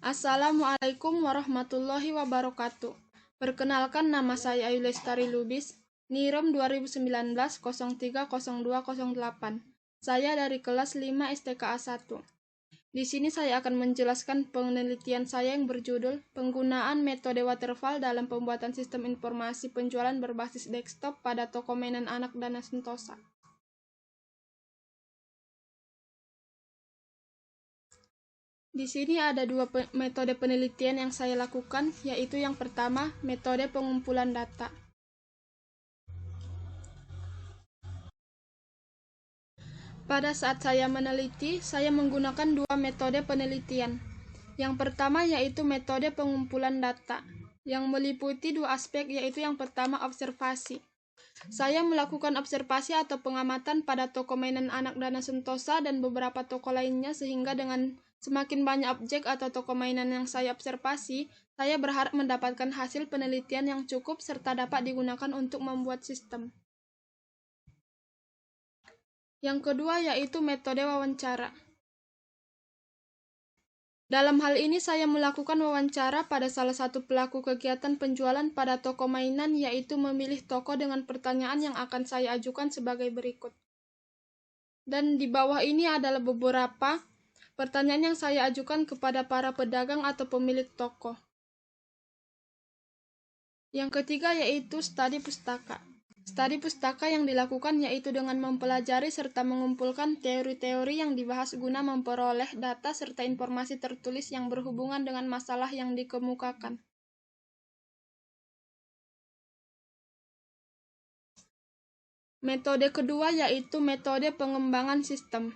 Assalamualaikum warahmatullahi wabarakatuh. Perkenalkan, nama saya Ayu Lestari Lubis, NIROM 2019-030208. Saya dari kelas 5 STKA 1. Di sini saya akan menjelaskan penelitian saya yang berjudul Penggunaan Metode Waterfall dalam Pembuatan Sistem Informasi Penjualan Berbasis Desktop pada Toko Mainan Anak Dana Sentosa. Di sini ada dua metode penelitian yang saya lakukan, yaitu yang pertama, metode pengumpulan data. Pada saat saya meneliti, saya menggunakan dua metode penelitian. Yang pertama yaitu metode pengumpulan data, yang meliputi dua aspek, yaitu yang pertama observasi. Saya melakukan observasi atau pengamatan pada toko mainan anak Dana Sentosa dan beberapa toko lainnya, sehingga dengan semakin banyak objek atau toko mainan yang saya observasi, saya berharap mendapatkan hasil penelitian yang cukup serta dapat digunakan untuk membuat sistem. Yang kedua yaitu metode wawancara. Dalam hal ini saya melakukan wawancara pada salah satu pelaku kegiatan penjualan pada toko mainan, yaitu memilih toko dengan pertanyaan yang akan saya ajukan sebagai berikut. Dan di bawah ini adalah beberapa pertanyaan yang saya ajukan kepada para pedagang atau pemilik toko. Yang ketiga yaitu studi pustaka. Studi pustaka yang dilakukan yaitu dengan mempelajari serta mengumpulkan teori-teori yang dibahas guna memperoleh data serta informasi tertulis yang berhubungan dengan masalah yang dikemukakan. Metode kedua yaitu metode pengembangan sistem,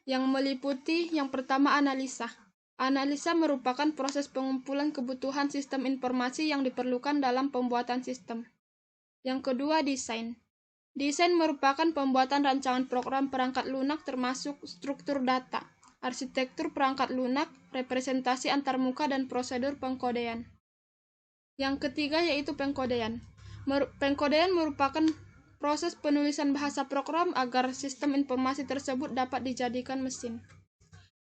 yang meliputi yang pertama analisa. Analisa merupakan proses pengumpulan kebutuhan sistem informasi yang diperlukan dalam pembuatan sistem. Yang kedua, desain. Desain merupakan pembuatan rancangan program perangkat lunak termasuk struktur data, arsitektur perangkat lunak, representasi antarmuka, dan prosedur pengkodean. Yang ketiga yaitu pengkodean. Pengkodean merupakan proses penulisan bahasa program agar sistem informasi tersebut dapat dijadikan mesin.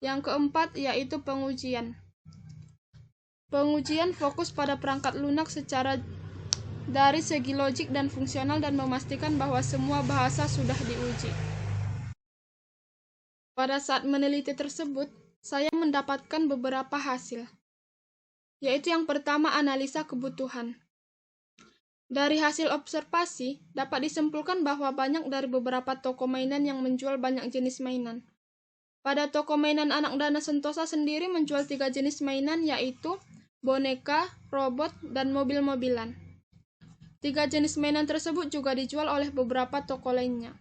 Yang keempat yaitu pengujian. Pengujian fokus pada perangkat lunak secara dari segi logik dan fungsional dan memastikan bahwa semua bahasa sudah diuji. Pada saat meneliti tersebut, saya mendapatkan beberapa hasil, yaitu yang pertama analisa kebutuhan. Dari hasil observasi, dapat disimpulkan bahwa banyak dari beberapa toko mainan yang menjual banyak jenis mainan. Pada toko mainan anak Dana Sentosa sendiri menjual 3 jenis mainan, yaitu boneka, robot, dan mobil-mobilan. 3 jenis mainan tersebut juga dijual oleh beberapa toko lainnya.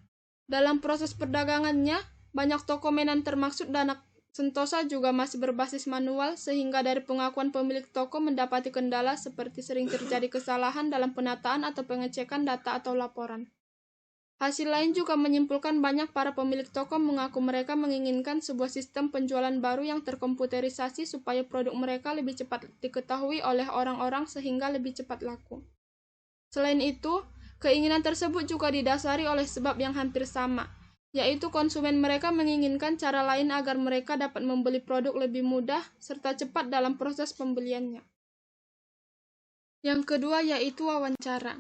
Dalam proses perdagangannya, banyak toko mainan termasuk Dana Sentosa juga masih berbasis manual, sehingga dari pengakuan pemilik toko mendapati kendala seperti sering terjadi kesalahan dalam penataan atau pengecekan data atau laporan. Hasil lain juga menyimpulkan banyak para pemilik toko mengaku mereka menginginkan sebuah sistem penjualan baru yang terkomputerisasi supaya produk mereka lebih cepat diketahui oleh orang-orang sehingga lebih cepat laku. Selain itu, keinginan tersebut juga didasari oleh sebab yang hampir sama, yaitu konsumen mereka menginginkan cara lain agar mereka dapat membeli produk lebih mudah serta cepat dalam proses pembeliannya. Yang kedua yaitu wawancara.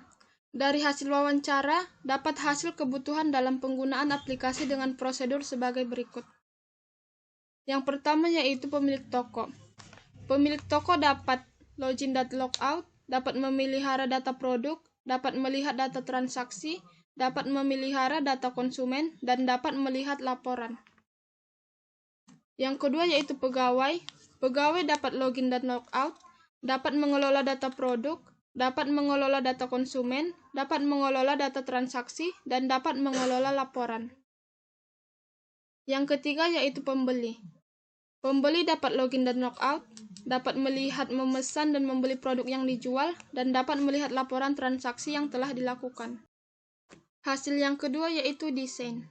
Dari hasil wawancara, dapat hasil kebutuhan dalam penggunaan aplikasi dengan prosedur sebagai berikut. Yang pertama yaitu pemilik toko. Pemilik toko dapat login dan logout, dapat memelihara data produk, dapat melihat data transaksi, dapat memelihara data konsumen, dan dapat melihat laporan. Yang kedua yaitu pegawai. Pegawai dapat login dan logout, dapat mengelola data produk, dapat mengelola data konsumen, dapat mengelola data transaksi, dan dapat mengelola laporan. Yang ketiga yaitu pembeli. Pembeli dapat login dan logout, dapat melihat memesan dan membeli produk yang dijual, dan dapat melihat laporan transaksi yang telah dilakukan. Hasil yang kedua yaitu desain.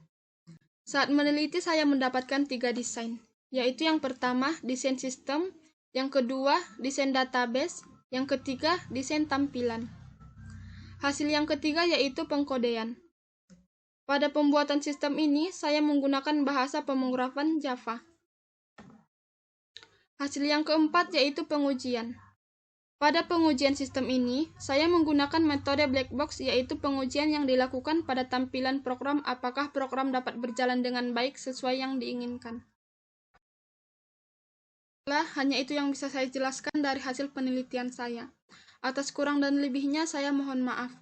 Saat meneliti saya mendapatkan 3 desain, yaitu yang pertama desain sistem, yang kedua desain database, yang ketiga desain tampilan. Hasil yang ketiga yaitu pengkodean. Pada pembuatan sistem ini saya menggunakan bahasa pemrograman Java. Hasil yang keempat yaitu pengujian. Pada pengujian sistem ini, saya menggunakan metode black box, yaitu pengujian yang dilakukan pada tampilan program apakah program dapat berjalan dengan baik sesuai yang diinginkan. Hanya itu yang bisa saya jelaskan dari hasil penelitian saya. Atas kurang dan lebihnya saya mohon maaf.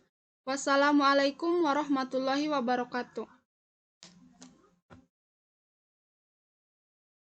Wassalamualaikum warahmatullahi wabarakatuh.